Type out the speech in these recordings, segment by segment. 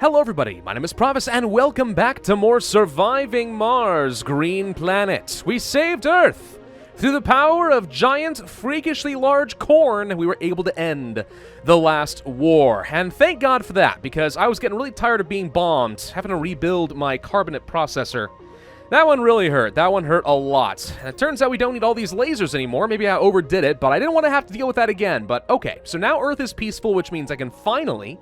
Hello everybody, my name is Pravus and welcome back to more Surviving Mars, Green Planet. We saved Earth! Through the power of giant, freakishly large corn, we were able to end the last war. And thank God for that, because I was getting really tired of being bombed, having to rebuild my carbonate processor. That one really hurt. That one hurt a lot. And it turns out we don't need all these lasers anymore. Maybe I overdid it, but I didn't want to have to deal with that again. But okay, so now Earth is peaceful, which means I can finally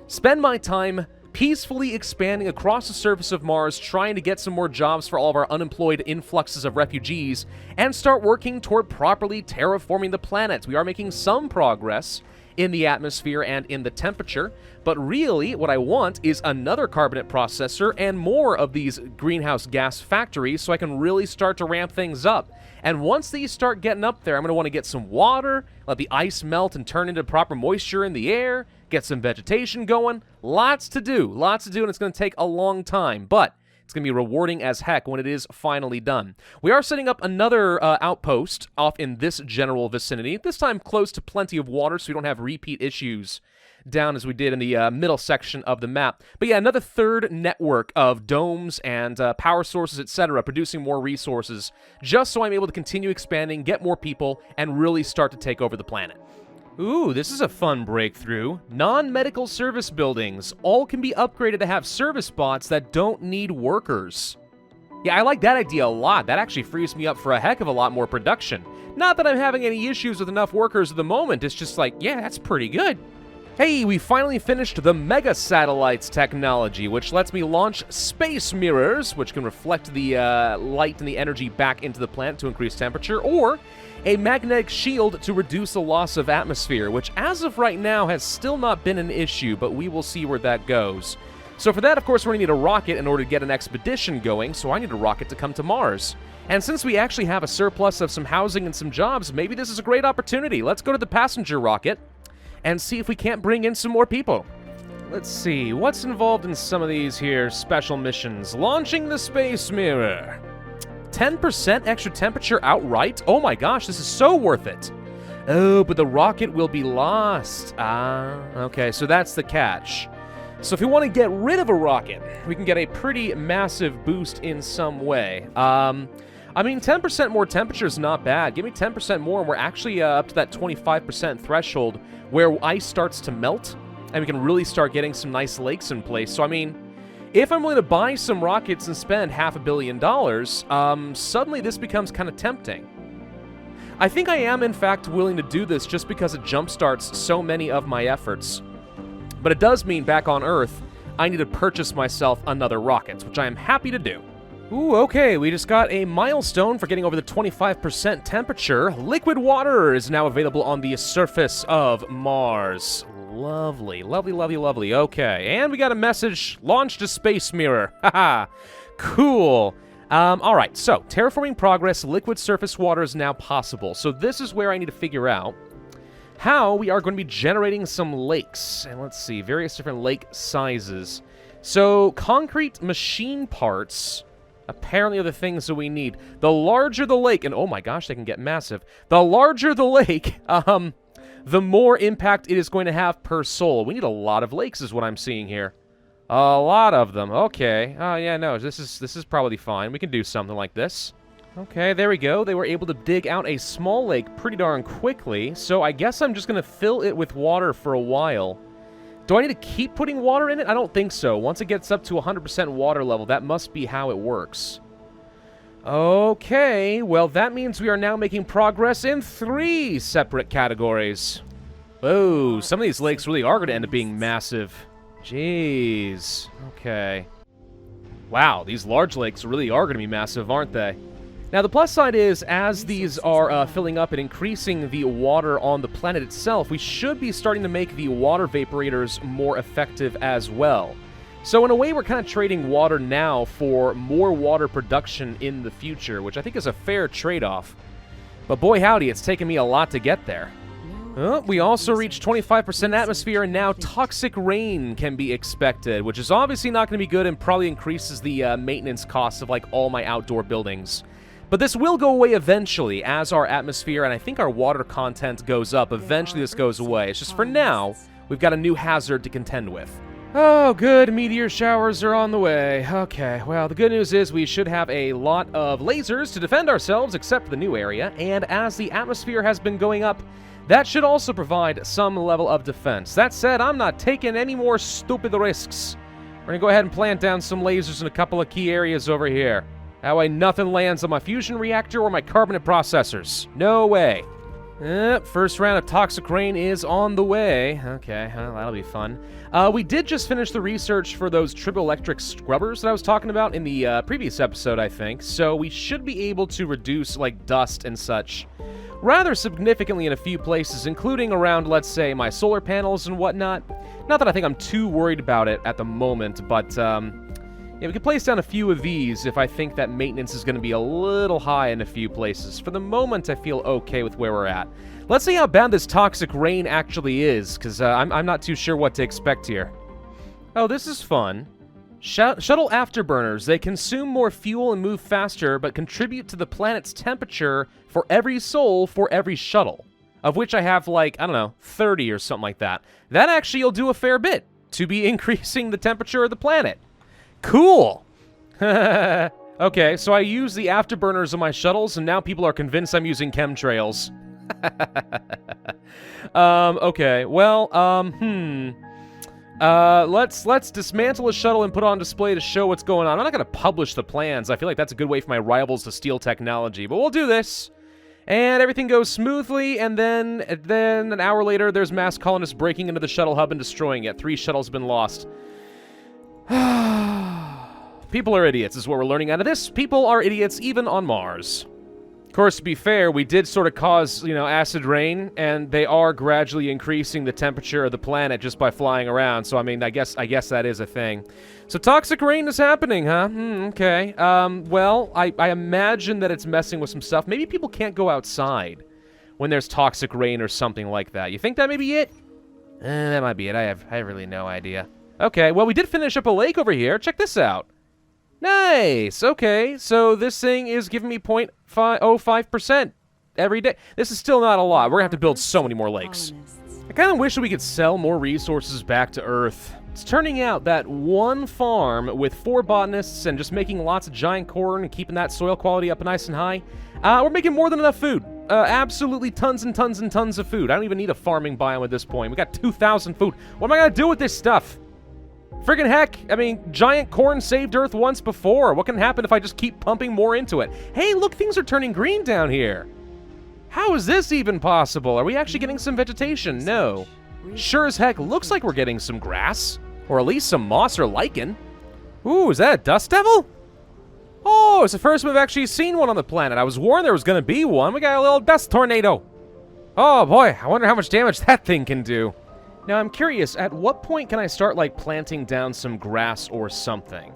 spend my time peacefully expanding across the surface of Mars, trying to get some more jobs for all of our unemployed influxes of refugees, and start working toward properly terraforming the planet. We are making some progress in the atmosphere and in the temperature, but really what I want is another carbonate processor and more of these greenhouse gas factories so I can really start to ramp things up. And once these start getting up there, I'm going to want to get some water, let the ice melt and turn into proper moisture in the air, get some vegetation going. Lots to do, and it's going to take a long time, but it's going to be rewarding as heck when it is finally done. We are setting up another outpost off in this general vicinity, this time close to plenty of water so we don't have repeat issues down as we did in the middle section of the map. But yeah, another third network of domes and power sources, etc., producing more resources, just so I'm able to continue expanding, get more people, and really start to take over the planet. Ooh, this is a fun breakthrough. Non-medical service buildings. All can be upgraded to have service bots that don't need workers. Yeah, I like that idea a lot. That actually frees me up for a heck of a lot more production. Not that I'm having any issues with enough workers at the moment. It's just like, yeah, that's pretty good. Hey, we finally finished the Mega Satellites technology, which lets me launch space mirrors, which can reflect the light and the energy back into the planet to increase temperature, or a magnetic shield to reduce the loss of atmosphere, which as of right now has still not been an issue, but we will see where that goes. So for that, of course, we're going to need a rocket in order to get an expedition going, so I need a rocket to come to Mars. And since we actually have a surplus of some housing and some jobs, maybe this is a great opportunity. Let's go to the passenger rocket and see if we can't bring in some more people. Let's see, what's involved in some of these here special missions? Launching the space mirror. 10% extra temperature outright? Oh my gosh, this is so worth it. Oh, but the rocket will be lost. Okay, so that's the catch. So if we want to get rid of a rocket, we can get a pretty massive boost in some way. I mean, 10% more temperature is not bad. Give me 10% more, and we're actually up to that 25% threshold where ice starts to melt, and we can really start getting some nice lakes in place. So, I mean, if I'm willing to buy some rockets and spend $500 million, suddenly this becomes kind of tempting. I think I am, in fact, willing to do this just because it jumpstarts so many of my efforts. But it does mean back on Earth, I need to purchase myself another rocket, which I am happy to do. Ooh, okay, we just got a milestone for getting over the 25% temperature. Liquid water is now available on the surface of Mars. Lovely, lovely, lovely, lovely. Okay, and we got a message. Launched a space mirror. Haha, cool. Alright, so, terraforming progress, liquid surface water is now possible. So this is where I need to figure out how we are going to be generating some lakes. And let's see, various different lake sizes. So, concrete machine parts apparently are the things that we need. The larger the lake, and oh my gosh, they can get massive. The larger the lake, the more impact it is going to have per soul. We need a lot of lakes is what I'm seeing here. A lot of them. Okay. Oh, yeah, no, this is probably fine. We can do something like this. Okay, there we go. They were able to dig out a small lake pretty darn quickly, so I guess I'm just going to fill it with water for a while. Do I need to keep putting water in it? I don't think so. Once it gets up to 100% water level, that must be how it works. Okay, well, that means we are now making progress in 3 separate categories. Whoa, some of these lakes really are going to end up being massive. Jeez. Okay. Wow, these large lakes really are going to be massive, aren't they? Now, the plus side is, as these are filling up and increasing the water on the planet itself, we should be starting to make the water vaporators more effective as well. So in a way, we're kind of trading water now for more water production in the future, which I think is a fair trade-off. But boy howdy, it's taken me a lot to get there. We also reached 25% atmosphere, and now toxic rain can be expected, which is obviously not going to be good and probably increases the maintenance costs of like all my outdoor buildings. But this will go away eventually as our atmosphere and I think our water content goes up. Eventually this goes away. It's just for now, we've got a new hazard to contend with. Oh, good. Meteor showers are on the way. Okay, well, the good news is we should have a lot of lasers to defend ourselves, except for the new area, and as the atmosphere has been going up, that should also provide some level of defense. That said, I'm not taking any more stupid risks. We're gonna go ahead and plant down some lasers in a couple of key areas over here. That way nothing lands on my fusion reactor or my carbonate processors. No way. First round of toxic rain is on the way. Okay, well, that'll be fun. We did just finish the research for those triboelectric scrubbers that I was talking about in the previous episode, I think. So we should be able to reduce, like, dust and such rather significantly in a few places, including around, let's say, my solar panels and whatnot. Not that I think I'm too worried about it at the moment, but, yeah, we can place down a few of these if I think that maintenance is going to be a little high in a few places. For the moment, I feel okay with where we're at. Let's see how bad this toxic rain actually is, because I'm not too sure what to expect here. Oh, this is fun. Shuttle afterburners. They consume more fuel and move faster, but contribute to the planet's temperature for every soul for every shuttle. Of which I have, like, I don't know, 30 or something like that. That actually will do a fair bit to be increasing the temperature of the planet. Cool! Okay, so I use the afterburners on my shuttles, and now people are convinced I'm using chemtrails. Okay, well, let's dismantle a shuttle and put it on display to show what's going on. I'm not gonna publish the plans. I feel like that's a good way for my rivals to steal technology, but we'll do this. And everything goes smoothly, and then an hour later, there's mass colonists breaking into the shuttle hub and destroying it. 3 shuttles have been lost. People are idiots, is what we're learning out of this. People are idiots, even on Mars. Of course, to be fair, we did sort of cause, you know, acid rain, and they are gradually increasing the temperature of the planet just by flying around, so, I mean, I guess that is a thing. So toxic rain is happening, huh? Okay. Well, I imagine that it's messing with some stuff. Maybe people can't go outside when there's toxic rain or something like that. You think that may be it? That might be it. I have really no idea. Okay, well, we did finish up a lake over here. Check this out. Nice! Okay, so this thing is giving me 0.05% every day. This is still not a lot. We're gonna have to build so many more lakes. I kind of wish that we could sell more resources back to Earth. It's turning out that one farm with 4 botanists and just making lots of giant corn and keeping that soil quality up nice and high, we're making more than enough food. Absolutely tons and tons and tons of food. I don't even need a farming biome at this point. We got 2,000 food. What am I gonna do with this stuff? Friggin' heck, I mean, giant corn saved Earth once before. What can happen if I just keep pumping more into it? Hey, look, things are turning green down here. How is this even possible? Are we actually getting some vegetation? No. Sure as heck looks like we're getting some grass. Or at least some moss or lichen. Ooh, is that a dust devil? Oh, it's the first time we've actually seen one on the planet. I was warned there was going to be one. We got a little dust tornado. Oh boy, I wonder how much damage that thing can do. Now, I'm curious, at what point can I start, like, planting down some grass or something?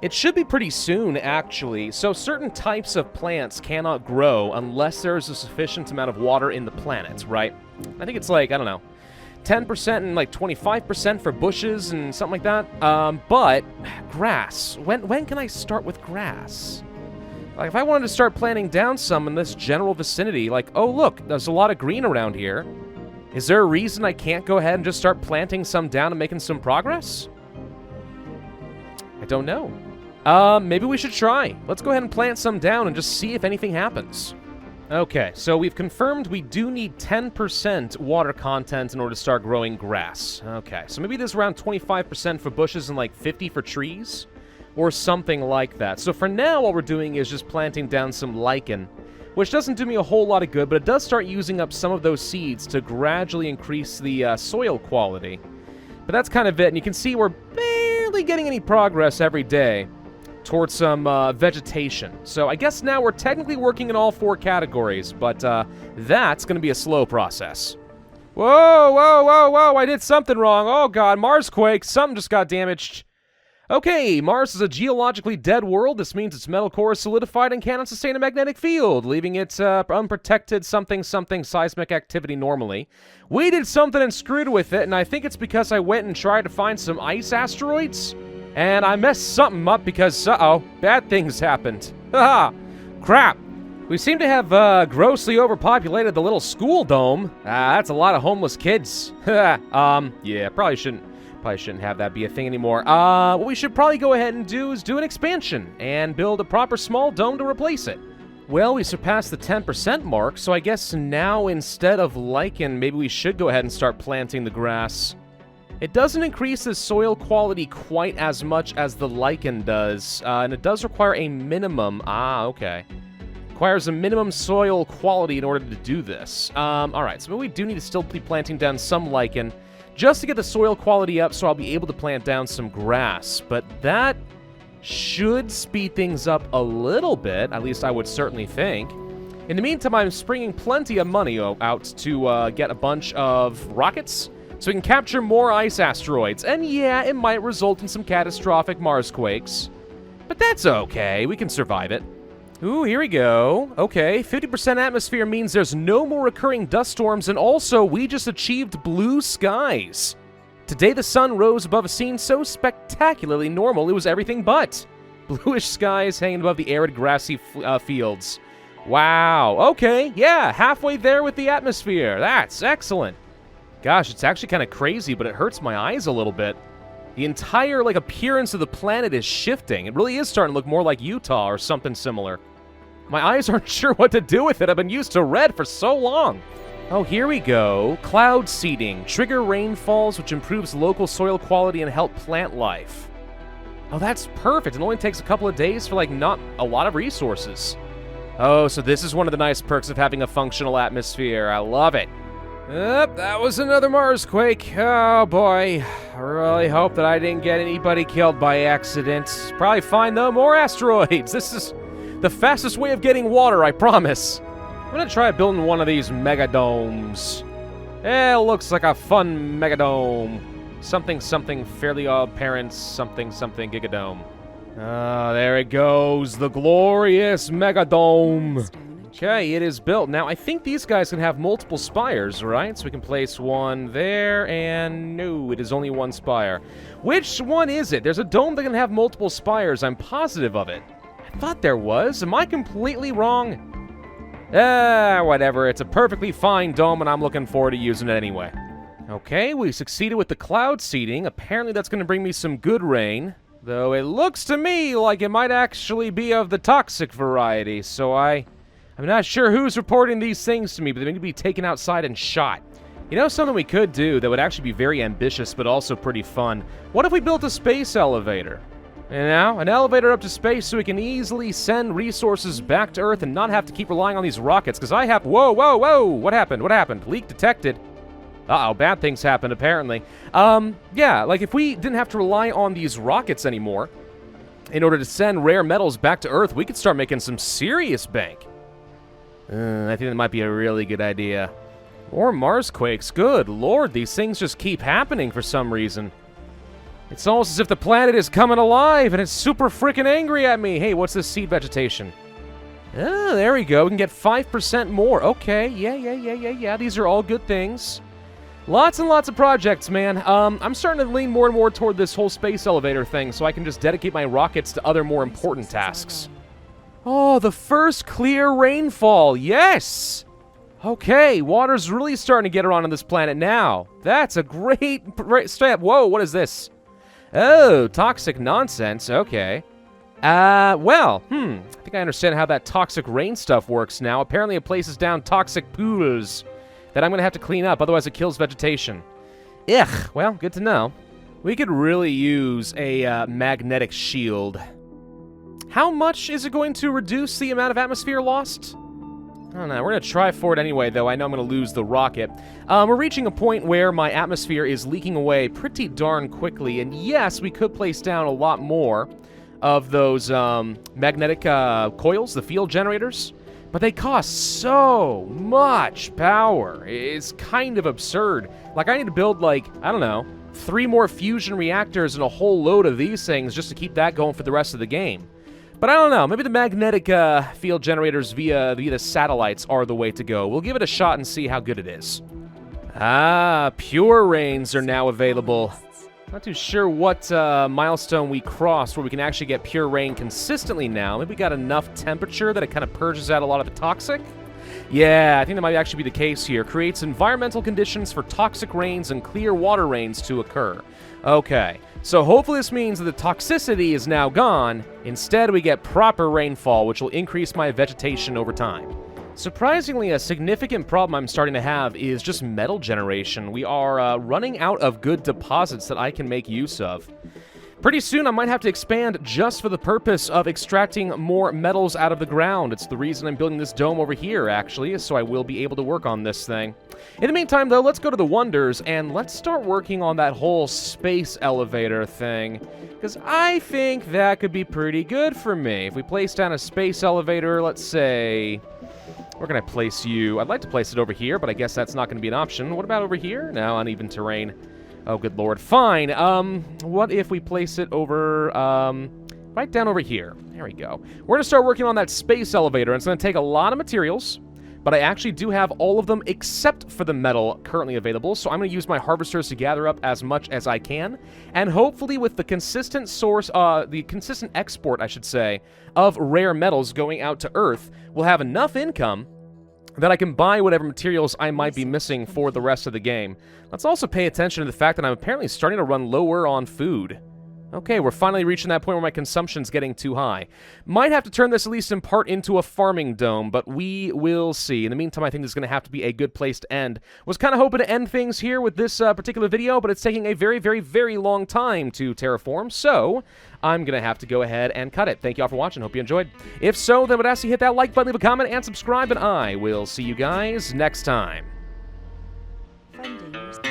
It should be pretty soon, actually. So certain types of plants cannot grow unless there's a sufficient amount of water in the planet, right? I think it's like, I don't know, 10% and like 25% for bushes and something like that. But grass, when can I start with grass? Like, if I wanted to start planting down some in this general vicinity, like, oh, look, there's a lot of green around here. Is there a reason I can't go ahead and just start planting some down and making some progress? I don't know. Maybe we should try. Let's go ahead and plant some down and just see if anything happens. Okay, so we've confirmed we do need 10% water content in order to start growing grass. Okay, so maybe there's around 25% for bushes and like 50 for trees, or something like that. So for now, what we're doing is just planting down some lichen, which doesn't do me a whole lot of good, but it does start using up some of those seeds to gradually increase the soil quality. But that's kind of it, and you can see we're barely getting any progress every day towards some vegetation. So I guess now we're technically working in all 4 categories, but that's going to be a slow process. Whoa, whoa, whoa, whoa, I did something wrong. Oh god, Marsquake, something just got damaged. Okay, Mars is a geologically dead world. This means its metal core is solidified and cannot sustain a magnetic field, leaving it unprotected something seismic activity normally. We did something and screwed with it, and I think it's because I went and tried to find some ice asteroids, and I messed something up because, uh-oh, bad things happened. Haha, crap. We seem to have grossly overpopulated the little school dome. That's a lot of homeless kids. Yeah, probably shouldn't Probably shouldn't have that be a thing anymore. What we should probably go ahead and do is do an expansion and build a proper small dome to replace it. Well, we surpassed the 10% mark, so I guess now instead of lichen, maybe we should go ahead and start planting the grass. It doesn't increase the soil quality quite as much as the lichen does, and it does require a minimum... okay. Requires a minimum soil quality in order to do this. Alright, so we do need to still be planting down some lichen, just to get the soil quality up so I'll be able to plant down some grass. But that should speed things up a little bit, at least I would certainly think. In the meantime, I'm springing plenty of money out to get a bunch of rockets, so we can capture more ice asteroids. And yeah, it might result in some catastrophic Marsquakes, but that's okay, we can survive it. Ooh, here we go. Okay, 50% atmosphere means there's no more recurring dust storms, and also we just achieved blue skies. Today the sun rose above a scene so spectacularly normal it was everything but. Bluish skies hanging above the arid grassy fields. Wow, okay, yeah, halfway there with the atmosphere. That's excellent. Gosh, it's actually kind of crazy, but it hurts my eyes a little bit. The entire, appearance of the planet is shifting. It really is starting to look more like Utah or something similar. My eyes aren't sure what to do with it. I've been used to red for so long. Oh, here we go. Cloud seeding. Trigger rainfalls, which improves local soil quality and help plant life. Oh, that's perfect. It only takes a couple of days for, not a lot of resources. Oh, so this is one of the nice perks of having a functional atmosphere. I love it. Yep, that was another Marsquake. Oh, boy. I really hope that I didn't get anybody killed by accident. Probably fine, though. More asteroids. This is the fastest way of getting water, I promise. I'm gonna try building one of these megadomes. It looks like a fun megadome. Something, something, fairly odd parents, something, something, gigadome. Ah, there it goes. The glorious megadome. Okay, it is built. Now, I think these guys can have multiple spires, right? So we can place one there, and no, it is only one spire. Which one is it? There's a dome that can have multiple spires. I'm positive of it. I thought there was. Am I completely wrong? Whatever. It's a perfectly fine dome, and I'm looking forward to using it anyway. Okay, we succeeded with the cloud seeding. Apparently that's going to bring me some good rain. Though it looks to me like it might actually be of the toxic variety, so I'm not sure who's reporting these things to me, but they need to be taken outside and shot. You know something we could do that would actually be very ambitious, but also pretty fun? What if we built a space elevator? You know, an elevator up to space so we can easily send resources back to Earth and not have to keep relying on these rockets, because I have... Whoa, whoa, whoa! What happened? What happened? Leak detected. Uh-oh, bad things happened, apparently. Yeah, if we didn't have to rely on these rockets anymore in order to send rare metals back to Earth, we could start making some serious bank. I think that might be a really good idea. More Marsquakes. Good lord, these things just keep happening for some reason. It's almost as if the planet is coming alive and it's super freaking angry at me. Hey, what's this seed vegetation? Oh, there we go. We can get 5% more. Okay, yeah. These are all good things. Lots and lots of projects, man. I'm starting to lean more and more toward this whole space elevator thing so I can just dedicate my rockets to other more important tasks. Oh, the first clear rainfall. Yes! Okay, water's really starting to get around on this planet now. That's a great step. Whoa, what is this? Oh, toxic nonsense. Okay. I think I understand how that toxic rain stuff works now. Apparently it places down toxic pools that I'm going to have to clean up, otherwise it kills vegetation. Ugh, well, good to know. We could really use a magnetic shield. How much is it going to reduce the amount of atmosphere lost? I don't know. We're going to try for it anyway, though I know I'm going to lose the rocket. We're reaching a point where my atmosphere is leaking away pretty darn quickly, and yes, we could place down a lot more of those magnetic coils, the field generators, but they cost so much power. It's kind of absurd. I need to build, I don't know, 3 more fusion reactors and a whole load of these things just to keep that going for the rest of the game. But I don't know, maybe the magnetic field generators via the satellites are the way to go. We'll give it a shot and see how good it is. Ah, pure rains are now available. Not too sure what milestone we crossed where we can actually get pure rain consistently now. Maybe we got enough temperature that it kind of purges out a lot of the toxic. Yeah, I think that might actually be the case here. Creates environmental conditions for toxic rains and clear water rains to occur. Okay, so hopefully this means that the toxicity is now gone. Instead, we get proper rainfall, which will increase my vegetation over time. Surprisingly, a significant problem I'm starting to have is just metal generation. We are running out of good deposits that I can make use of. Pretty soon, I might have to expand just for the purpose of extracting more metals out of the ground. It's the reason I'm building this dome over here, actually, so I will be able to work on this thing. In the meantime, though, let's go to the Wonders, and let's start working on that whole space elevator thing, because I think that could be pretty good for me. If we place down a space elevator, let's say... Where can I place you? I'd like to place it over here, but I guess that's not going to be an option. What about over here? No, uneven terrain. Oh, good lord. Fine. What if we place it over, right down over here? There we go. We're going to start working on that space elevator, and it's going to take a lot of materials, but I actually do have all of them except for the metal currently available, so I'm going to use my harvesters to gather up as much as I can, and hopefully with the consistent source, the consistent export, I should say, of rare metals going out to Earth, we'll have enough income that I can buy whatever materials I might be missing for the rest of the game. Let's also pay attention to the fact that I'm apparently starting to run lower on food. Okay, we're finally reaching that point where my consumption's getting too high. Might have to turn this, at least in part, into a farming dome, but we will see. In the meantime, I think this is going to have to be a good place to end. Was kind of hoping to end things here with this particular video, but it's taking a very, very, very long time to terraform, so I'm going to have to go ahead and cut it. Thank you all for watching. Hope you enjoyed. If so, then I would ask you to hit that like button, leave a comment, and subscribe, and I will see you guys next time. Funding.